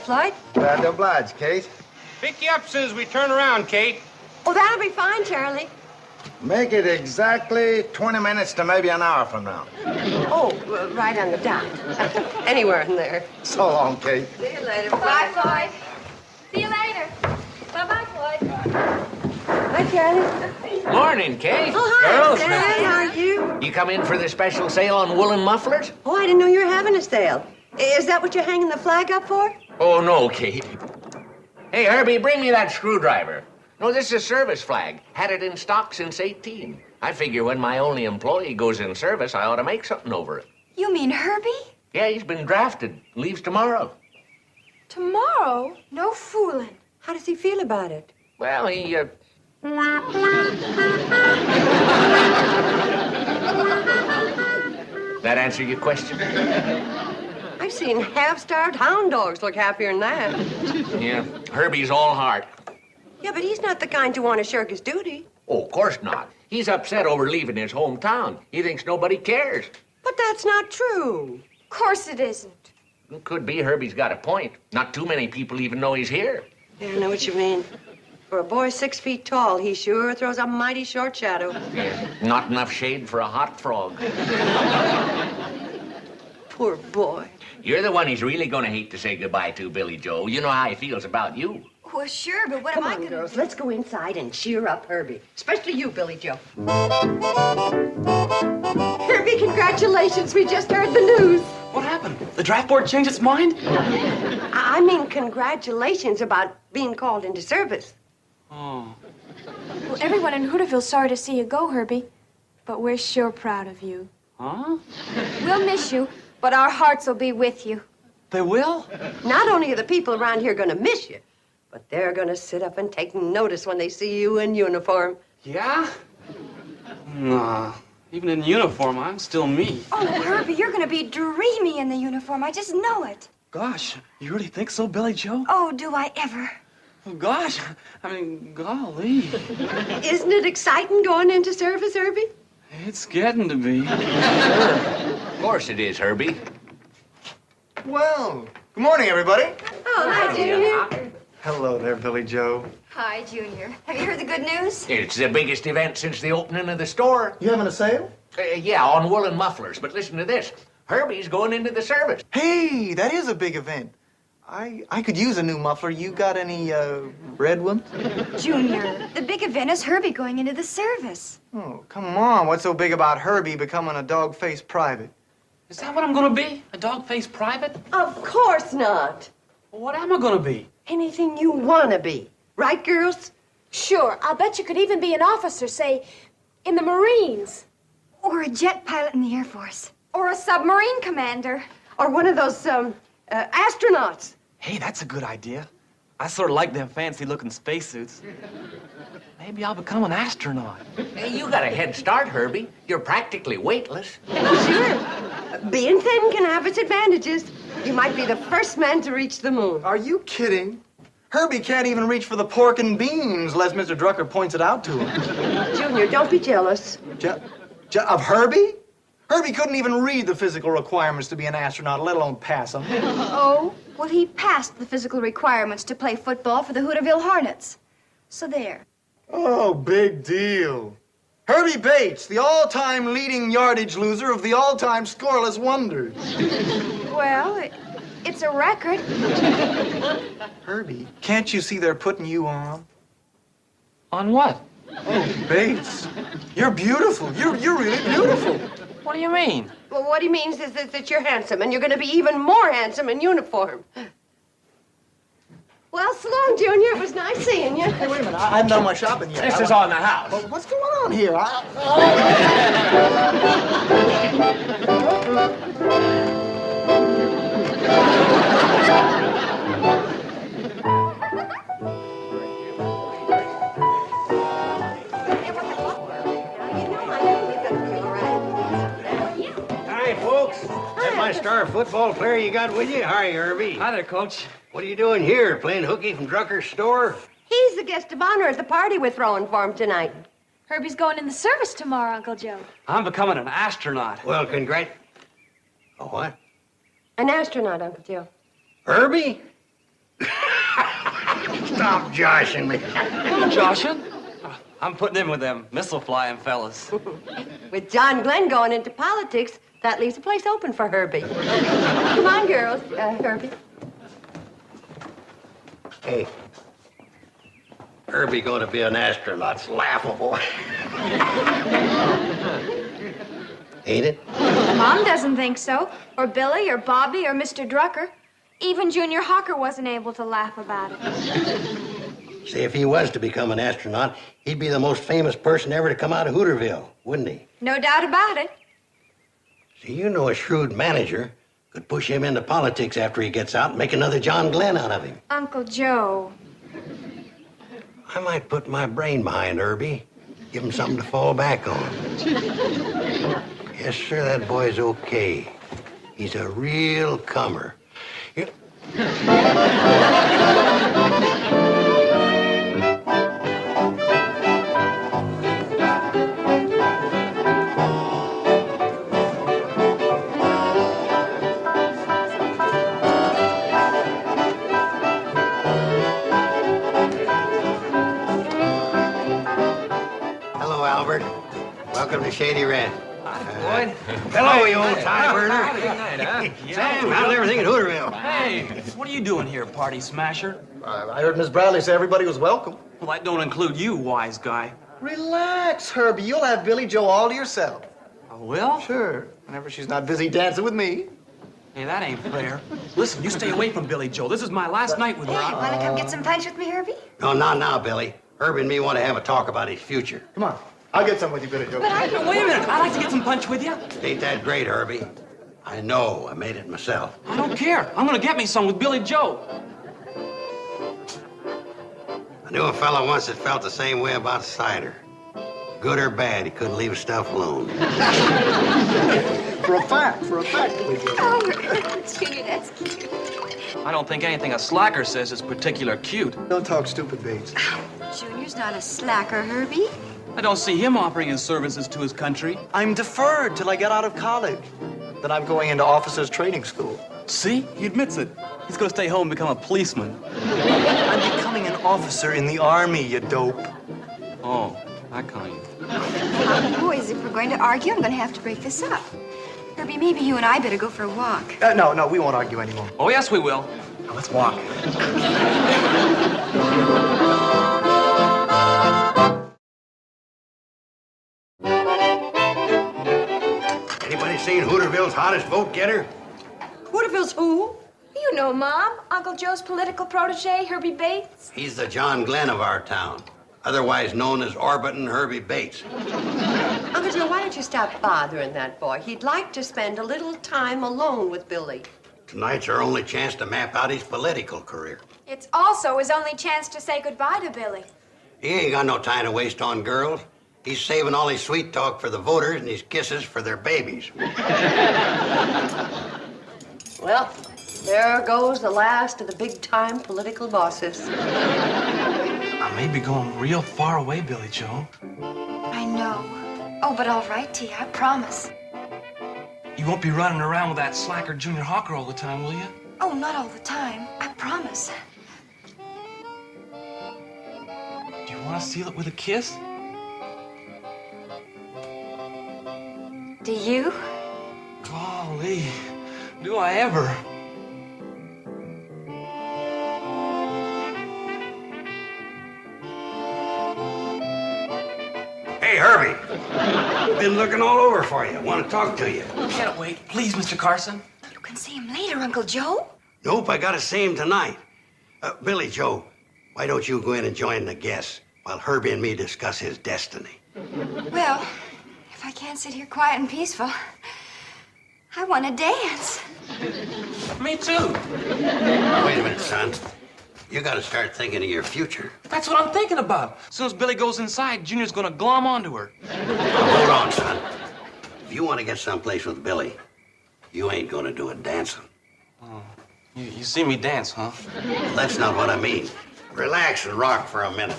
flight. Glad to oblige, Kate. Pick you up as soon as we turn around, Kate. Oh, that'll be fine, Charlie. Make it exactly 20 minutes to maybe an hour from now. Oh, right on the dot. Anywhere in there. So long, Kate. See you later. Bye, Floyd. See you later. Bye-bye, Floyd. Hi, Charlie. Morning, Kate. Oh, hi, Girls. Sam. How are you? You come in for the special sale on woolen mufflers? Oh, I didn't know you were having a sale. Is that what you're hanging the flag up for? Oh, no, Kate. Hey, Herby, bring me that screwdriver. No, this is a service flag. Had it in stock since 18. I figure when my only employee goes in service, I ought to make something over it. You mean Herby? Yeah, he's been drafted. Leaves tomorrow. Tomorrow? No fooling. How does he feel about it? Well, he, That answer your question? I've seen half-starved hound dogs look happier than that. Yeah, Herby's all heart. Yeah, but he's not the kind to want to shirk his duty. Oh, of course not. He's upset over leaving his hometown. He thinks nobody cares. But that's not true. Of course it isn't. It could be Herby's got a point. Not too many people even know he's here. Yeah, I know what you mean. For a boy 6 feet tall, he sure throws a mighty short shadow. Yeah, not enough shade for a hot frog. Poor boy. You're the one he's really gonna hate to say goodbye to, Billy Joe. You know how he feels about you. Well, sure, but what Come am I on, gonna girls, do? let's go inside and cheer up Herby. Especially you, Billy Joe. Herby, congratulations. We just heard the news. What happened? The draft board changed its mind? I mean, congratulations about being called into service. Oh. Well, everyone in Hooterville's sorry to see you go, Herby. But we're sure proud of you. Huh? We'll miss you, but our hearts will be with you. They will? Not only are the people around here going to miss you, but they're going to sit up and take notice when they see you in uniform. Yeah? Nah. Even in uniform, I'm still me. Oh, Herby, you're gonna be dreamy in the uniform. I just know it. Gosh, you really think so, Billy Joe? Oh, do I ever? Oh, gosh, I mean, golly. Isn't it exciting going into service, Herby? It's getting to be. Of course it is, Herby. Well, good morning, everybody. Oh, hi, Junior. Hello there, Billy Joe. Hi, Junior. Have you heard the good news? It's the biggest event since the opening of the store. You having a sale? Yeah, on woolen mufflers. But listen to this. Herby's going into the service. Hey, that is a big event. I could use a new muffler. You got any, red ones? Junior, the big event is Herby going into the service. Oh, come on. What's so big about Herby becoming a dog-faced private? Is that what I'm gonna be? A dog-faced private? Of course not. Well, what am I gonna be? Anything you want to be. Right, girls? Sure, I'll bet you could even be an officer, say, in the Marines. Or a jet pilot in the Air Force. Or a submarine commander. Or one of those, astronauts. Hey, that's a good idea. I sort of like them fancy-looking spacesuits. Maybe I'll become an astronaut. Hey, you got a head start, Herby. You're practically weightless. Sure. Being thin can have its advantages. You might be the first man to reach the moon. Are you kidding? Herby can't even reach for the pork and beans unless Mr. Drucker points it out to him. Junior, don't be jealous. Of Herby? Herby couldn't even read the physical requirements to be an astronaut, let alone pass them. Oh, well, he passed the physical requirements to play football for the Hooterville Hornets. So there. Oh, big deal. Herby Bates, the all-time leading yardage loser of the all-time scoreless wonders. Well, it's a record. Herbie, can't you see they're putting you on? On what? Oh, Bates, you're beautiful. You're really beautiful. What do you mean? Well, what he means is that you're handsome, and you're going to be even more handsome in uniform. Well, so long, Junior. It was nice seeing you. Hey, wait a minute. I haven't done my shopping yet. This is on the house. Well, what's going on here? Hi, folks. That my star football player you got with you? Hi, Herby. Hi there, Coach. What are you doing here? Playing hooky from Drucker's store? He's the guest of honor at the party we're throwing for him tonight. Herby's going in the service tomorrow, Uncle Joe. I'm becoming an astronaut. Well, Oh, what? An astronaut, Uncle Joe. Herby? Stop joshing me. I'm joshing. I'm putting in with them missile flying fellas. With John Glenn going into politics, that leaves a place open for Herby. Come on, girls. Herby. Hey, Herby going to be an astronaut's laughable. Ain't it? Mom doesn't think so. Or Billy, or Bobby, or Mr. Drucker. Even Junior Hawker wasn't able to laugh about it. See, if he was to become an astronaut, he'd be the most famous person ever to come out of Hooterville, wouldn't he? No doubt about it. See, you know a shrewd manager could push him into politics after he gets out and make another John Glenn out of him. Uncle Joe. I might put my brain behind Herby, give him something to fall back on. Yes, sir, that boy's okay. He's a real comer. You- Hello, Albert. Welcome to Shady Ranch. Boyd. Hello, you old tie burner. Big night, huh? Sam, how's everything at Hooterville? Hey, what are you doing here, party smasher? I heard Miss Bradley say everybody was welcome. Well, that don't include you, wise guy. Relax, Herby. You'll have Billy Joe all to yourself. Oh, well? Sure. Whenever she's not busy dancing with me. Hey, that ain't fair. Listen, you stay away from Billy Joe. This is my last night with her. Hey, wanna come get some punch with me, Herby? No, not now, Billy. Herby and me want to have a talk about his future. Come on. I'll get some with you, Billy Joe. Wait a minute. I'd like to get some punch with you. Ain't that great, Herby? I know. I made it myself. I don't care. I'm gonna get me some with Billy Joe. I knew a fellow once that felt the same way about cider. Good or bad, he couldn't leave his stuff alone. For a fact, Billy Joe. Oh, Junior, that's cute. I don't think anything a slacker says is particular cute. Don't talk stupid, Bates. Junior's not a slacker, Herby. I don't see him offering his services to his country. I'm deferred till I get out of college. Then I'm going into officers' training school. See? He admits it. He's gonna stay home and become a policeman. I'm becoming an officer in the army, you dope. Oh, that kind. Boys, if we're going to argue, I'm going to have to break this up. Herby, maybe you and I better go for a walk. No, we won't argue anymore. Oh, yes, we will. Now, let's walk. Anybody seen Hooterville's hottest vote getter? Hooterville's who? You know, Mom. Uncle Joe's political protege, Herby Bates. He's the John Glenn of our town, otherwise known as Orbitin' Herby Bates. Uncle Joe, why don't you stop bothering that boy? He'd like to spend a little time alone with Billy. Tonight's our only chance to map out his political career. It's also his only chance to say goodbye to Billy. He ain't got no time to waste on girls. He's saving all his sweet talk for the voters and his kisses for their babies. Well, there goes the last of the big-time political bosses. I may be going real far away, Billy Joe. I know. Oh, but all right, T, I promise. You won't be running around with that slacker Junior Hawker all the time, will you? Oh, not all the time. I promise. Do you want to seal it with a kiss? Do you? Golly, do I ever? Hey, Herby. Been looking all over for you. Want to talk to you. Can't wait. Please, Mr. Carson. You can see him later, Uncle Joe. Nope, I gotta see him tonight. Billy Joe, why don't you go in and join the guests while Herby and me discuss his destiny? Well, if I can't sit here quiet and peaceful, I want to dance. Me too. Wait a minute, son. You gotta start thinking of your future. That's what I'm thinking about. As soon as Billy goes inside, Junior's gonna glom onto her. Hold on, son. If you want to get someplace with Billy, you ain't gonna do it dancing. You see me dance, huh? That's not what I mean. Relax and rock for a minute.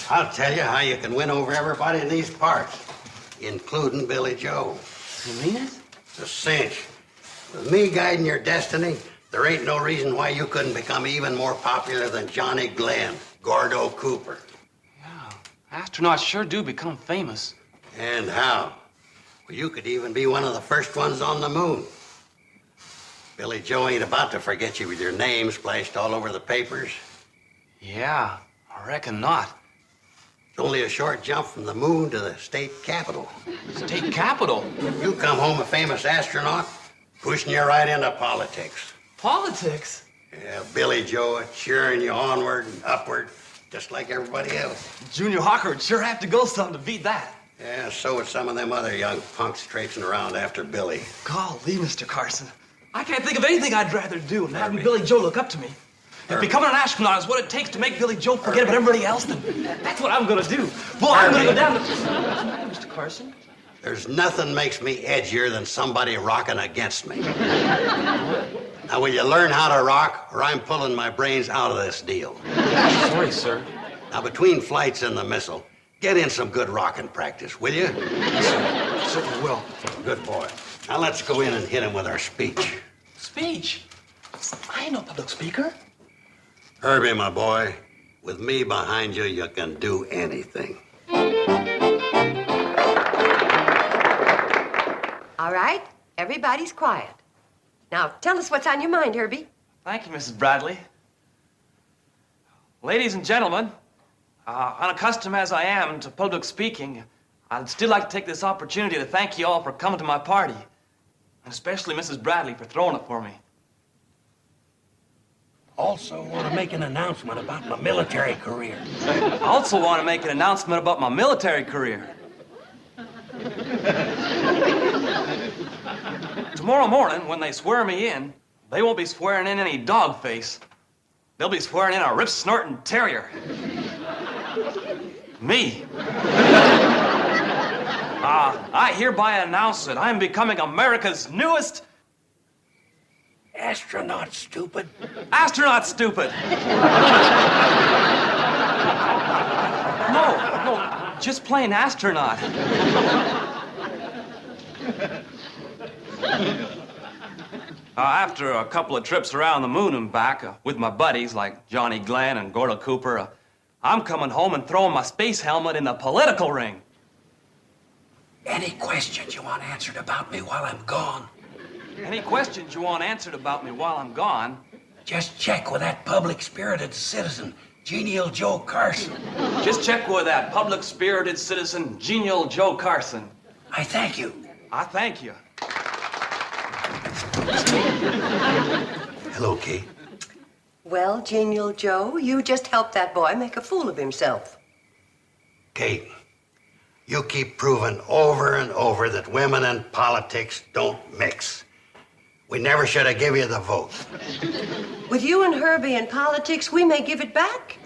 I'll tell you how you can win over everybody in these parts, including Billy Joe. You mean it? It's a cinch. With me guiding your destiny, There ain't no reason why you couldn't become even more popular than Johnny Glenn, Gordo Cooper. Yeah, astronauts sure do become famous. And how? Well, you could even be one of the first ones on the moon. Billy Joe ain't about to forget you with your name splashed all over the papers. Yeah, I reckon not. It's only a short jump from the moon to the state capitol. State capitol? You come home a famous astronaut, pushing you right into politics. Politics? Yeah, Billy Joe cheering you onward and upward, just like everybody else. Junior Hawker would sure have to go some to beat that. Yeah, so would some of them other young punks traipsing around after Billy. Golly, Mr. Carson. I can't think of anything I'd rather do than having Billy Joe look up to me. If becoming an astronaut is what it takes to make Billy Joe forget about everybody else, then that's what I'm gonna do. Boy, I'm gonna go down to... Mr. Carson? There's nothing makes me edgier than somebody rocking against me. Now, will you learn how to rock, or I'm pulling my brains out of this deal? Sorry, sir. Now, between flights and the missile, get in some good rocking practice, will you? Yes, sir. Certainly will. Good boy. Now, let's go in and hit him with our speech. Speech? I ain't no public speaker. Herby, my boy, with me behind you, you can do anything. All right, everybody's quiet. Now, tell us what's on your mind, Herby. Thank you, Mrs. Bradley. Ladies and gentlemen, unaccustomed as I am to public speaking, I'd still like to take this opportunity to thank you all for coming to my party, and especially Mrs. Bradley for throwing it for me. Also want to make an announcement about my military career. I also want to make an announcement about my military career. Tomorrow morning, when they swear me in, they won't be swearing in any dog face. They'll be swearing in a rip-snorting terrier. Me. I hereby announce that I'm becoming America's newest... Astronaut, stupid. Astronaut stupid. No, just plain astronaut. After a couple of trips around the moon and back with my buddies like Johnny Glenn and Gordo Cooper, I'm coming home and throwing my space helmet in the political ring. Any questions you want answered about me while I'm gone? Any questions you want answered about me while I'm gone? Just check with that public-spirited citizen, Genial Joe Carson. Just check with that public-spirited citizen, Genial Joe Carson. I thank you. I thank you. Hello, Kate. Well, Genial Joe, you just helped that boy make a fool of himself. Kate, you keep proving over and over that women and politics don't mix. We never should have given you the vote. With you and Herby in politics, we may give it back.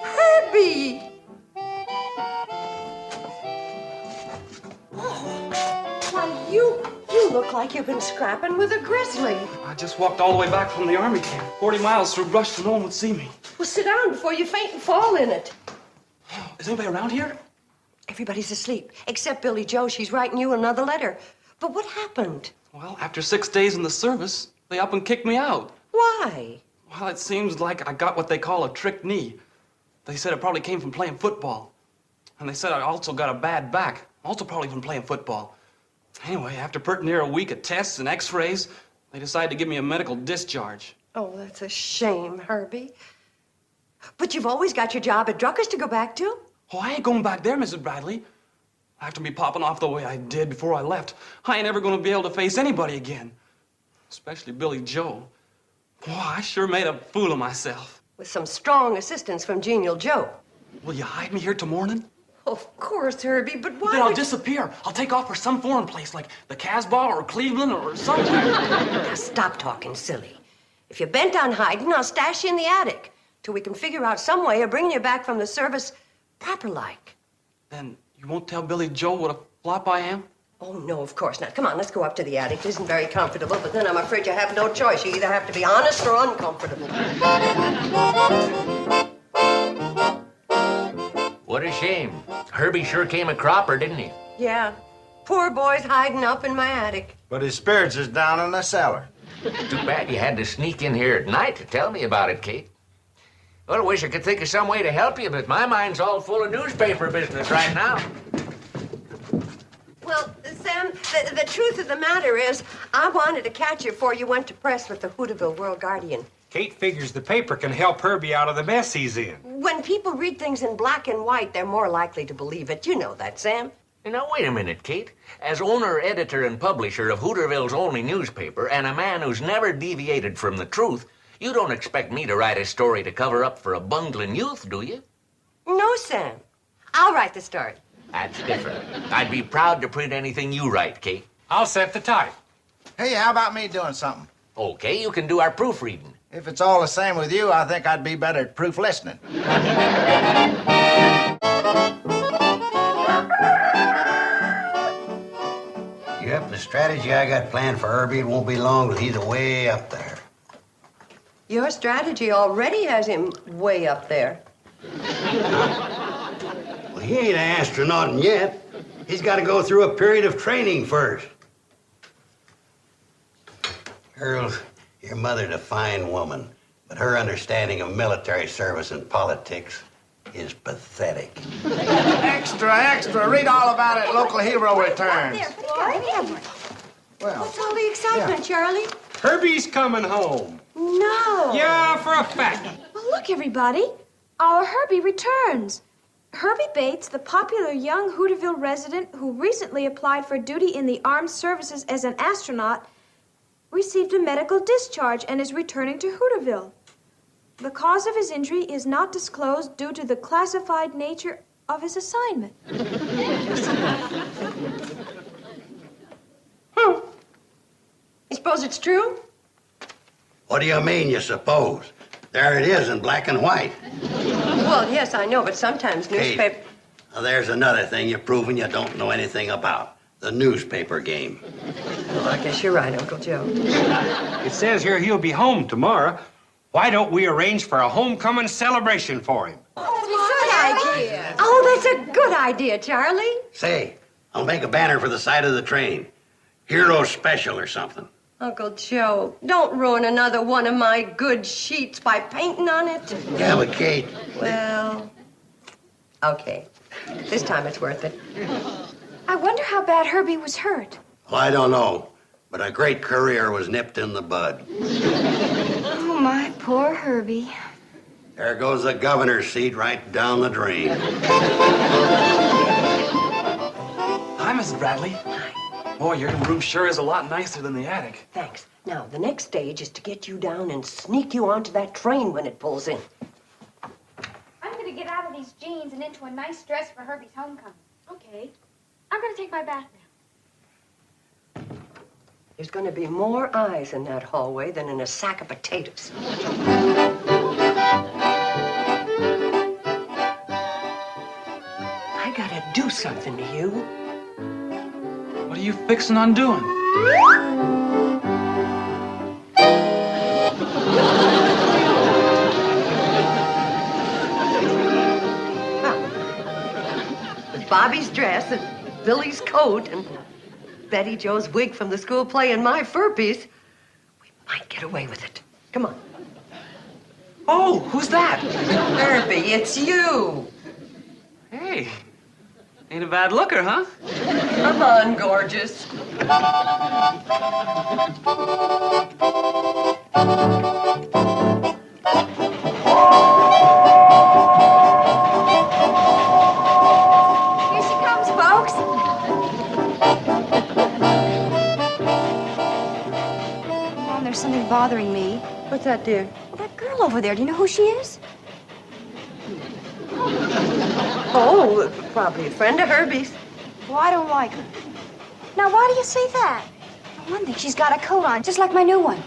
Herby! Why, you look like you've been scrapping with a grizzly. I just walked all the way back from the army camp, 40 miles through brush so no one would see me. Well, sit down before you faint and fall in it. Is anybody around here? Everybody's asleep, except Billy Joe. She's writing you another letter. But what happened? Well, after 6 days in the service, they up and kicked me out. Why? Well, it seems like I got what they call a trick knee. They said it probably came from playing football. And they said I also got a bad back, also probably from playing football. Anyway, after pretty near a week of tests and x-rays, they decided to give me a medical discharge. Oh, that's a shame, Herby. But you've always got your job at Drucker's to go back to. Oh, I ain't going back there, Mrs. Bradley. After me popping off the way I did before I left, I ain't ever going to be able to face anybody again. Especially Billy Joe. Boy, I sure made a fool of myself. With some strong assistance from Genial Joe. Will you hide me here till morning? Of course, Herby, but why Then I'll would- disappear. I'll take off for some foreign place like the Casbah or Cleveland or somewhere. Now, stop talking silly. If you're bent on hiding, I'll stash you in the attic. till we can figure out some way of bringing you back from the service proper-like. Then you won't tell Billy Joe what a flop I am? Oh, no, of course not. Come on, let's go up to the attic. It isn't very comfortable, but then I'm afraid you have no choice. You either have to be honest or uncomfortable. What a shame. Herby sure came a cropper, didn't he? Yeah, poor boy's hiding up in my attic. But his spirits is down in the cellar. Too bad you had to sneak in here at night to tell me about it, Kate. Well, I wish I could think of some way to help you, but my mind's all full of newspaper business right now. Well, Sam, the truth of the matter is, I wanted to catch you before you went to press with the Hooterville World Guardian. Kate figures the paper can help Herby out of the mess he's in. When people read things in black and white, they're more likely to believe it. You know that, Sam. Now, wait a minute, Kate. As owner, editor, and publisher of Hooterville's only newspaper, and a man who's never deviated from the truth, you don't expect me to write a story to cover up for a bungling youth, do you? No, Sam. I'll write the story. That's different. I'd be proud to print anything you write, Kate. I'll set the type. Hey, how about me doing something? Okay, you can do our proofreading. If it's all the same with you, I think I'd be better at proof listening. Yep, the strategy I got planned for Herby won't be long till he's way up there. Your strategy already has him way up there. Well, he ain't an astronaut yet. He's got to go through a period of training first. Girls, your mother's a fine woman, but her understanding of military service and politics is pathetic. Extra, extra. Read all about it. Local hero returns. Well, What's all the excitement, Charlie? Herby's coming home. No. Yeah, for a fact. Well, look, everybody. Our Herby returns. Herby Bates, the popular young Hooterville resident who recently applied for duty in the armed services as an astronaut, received a medical discharge and is returning to Hooterville. The cause of his injury is not disclosed due to the classified nature of his assignment. You suppose it's true? What do you mean, you suppose? There it is in black and white. Well, yes, I know, but sometimes newspaper... Kate, now there's another thing you're proving you don't know anything about. The newspaper game. Well, I guess you're right, Uncle Joe. It says here he'll be home tomorrow. Why don't we arrange for a homecoming celebration for him? Good idea. Oh, that's a good idea, Charlie. Say, I'll make a banner for the side of the train. Hero special or something. Uncle Joe, don't ruin another one of my good sheets by painting on it. Yeah, but Kate... Well, okay. This time it's worth it. I wonder how bad Herby was hurt. Well, I don't know, but a great career was nipped in the bud. Oh, my poor Herby. There goes the governor's seat right down the drain. Hi, Mrs. Bradley. Boy, your room sure is a lot nicer than the attic. Thanks. Now, the next stage is to get you down and sneak you onto that train when it pulls in. I'm going to get out of these jeans and into a nice dress for Herby's homecoming. Okay. I'm going to take my bath now. There's going to be more eyes in that hallway than in a sack of potatoes. I gotta do something to you. What are you fixing on doing? With Bobby's dress and Billy's coat and Betty Jo's wig from the school play and my fur piece, we might get away with it. Come on. Oh, who's that? Herby, it's you. Hey, ain't a bad looker, huh? Come on, gorgeous. Here she comes, folks. Mom, there's something bothering me. What's that, dear? That girl over there, do you know who she is? Oh, probably a friend of Herby's. Well, I don't like her. Now, why do you say that? For one thing, she's got a coat on, just like my new one.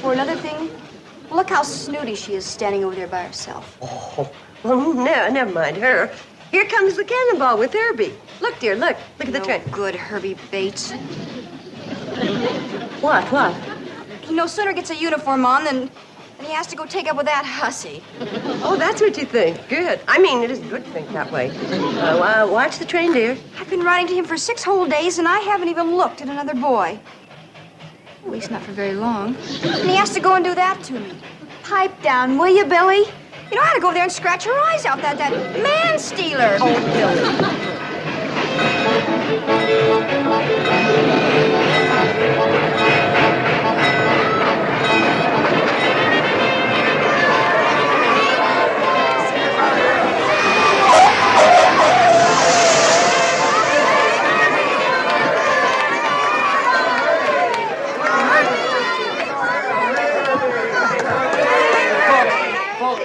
For another thing, Look how snooty she is standing over there by herself. Oh, well, never mind her. Here comes the cannonball with Herby. Look, dear, look. Look at the train. Good Herby Bates. What? He no sooner gets a uniform on than he has to go take up with that hussy. Oh, that's what you think. Good. I mean, it is good to think that way. Watch the train, dear. I've been writing to him for 6 whole days, and I haven't even looked at another boy. At least not for very long. And he has to go and do that to me. Pipe down, will you, Billy? You know, I had to go there and scratch her eyes out, that man-stealer. Oh, Billy.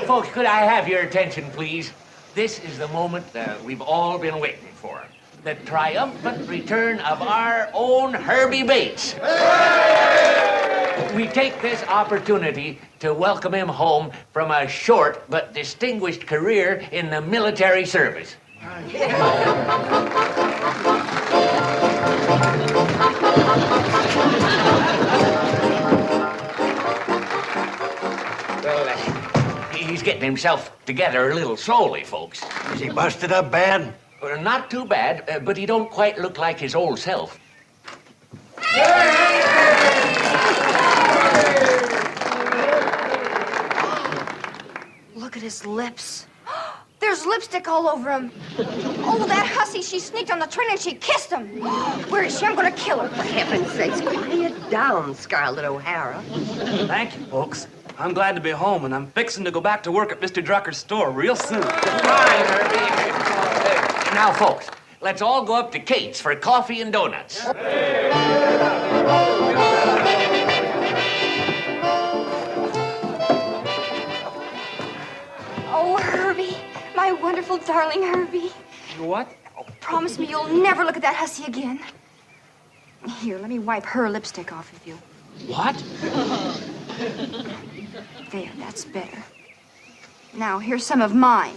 Folks, could I have your attention, please? This is the moment we've all been waiting for. The triumphant return of our own Herby Bates. We take this opportunity to welcome him home from a short but distinguished career in the military service. He's getting himself together a little slowly, folks. Is he busted up bad? Not too bad, but he don't quite look like his old self. Look at his lips. There's lipstick all over him. Oh, that hussy, she sneaked on the train and she kissed him. Where is she? I'm gonna kill her. For heaven's sakes, quiet down, Scarlett O'Hara. Thank you, folks. I'm glad to be home, and I'm fixing to go back to work at Mr. Drucker's store real soon. Fine, Herby. Now, folks, let's all go up to Kate's for coffee and donuts. Oh, Herby, my wonderful darling Herby. What? Oh, promise me you'll never look at that hussy again. Here, let me wipe her lipstick off of you. What? There, that's better. Now, here's some of mine.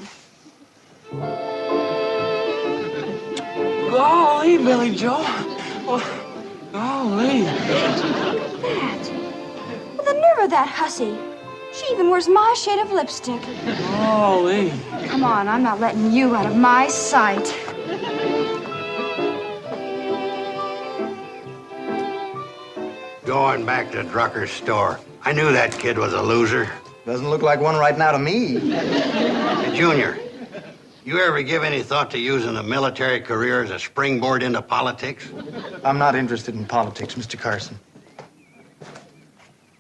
Golly, Billy Joe. Oh, golly. That. Well, the nerve of that hussy. She even wears my shade of lipstick. Golly. Come on, I'm not letting you out of my sight. Going back to Drucker's store. I knew that kid was a loser. Doesn't look like one right now to me. Hey, Junior, you ever give any thought to using a military career as a springboard into politics? I'm not interested in politics, Mr. Carson.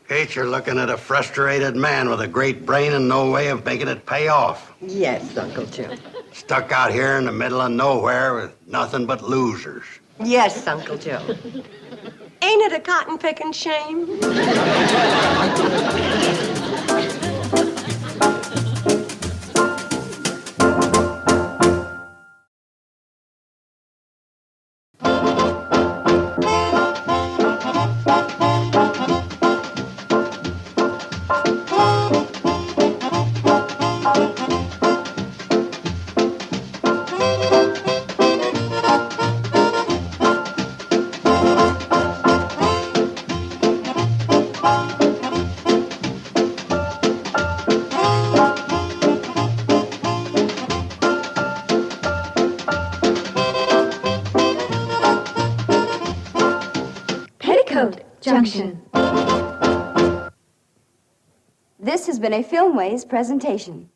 Kate, you're looking at a frustrated man with a great brain and no way of making it pay off. Yes, Uncle Joe. Stuck out here in the middle of nowhere with nothing but losers. Yes, Uncle Joe. Ain't it a cotton-picking shame? Petticoat, Junction. This has been a Filmways presentation.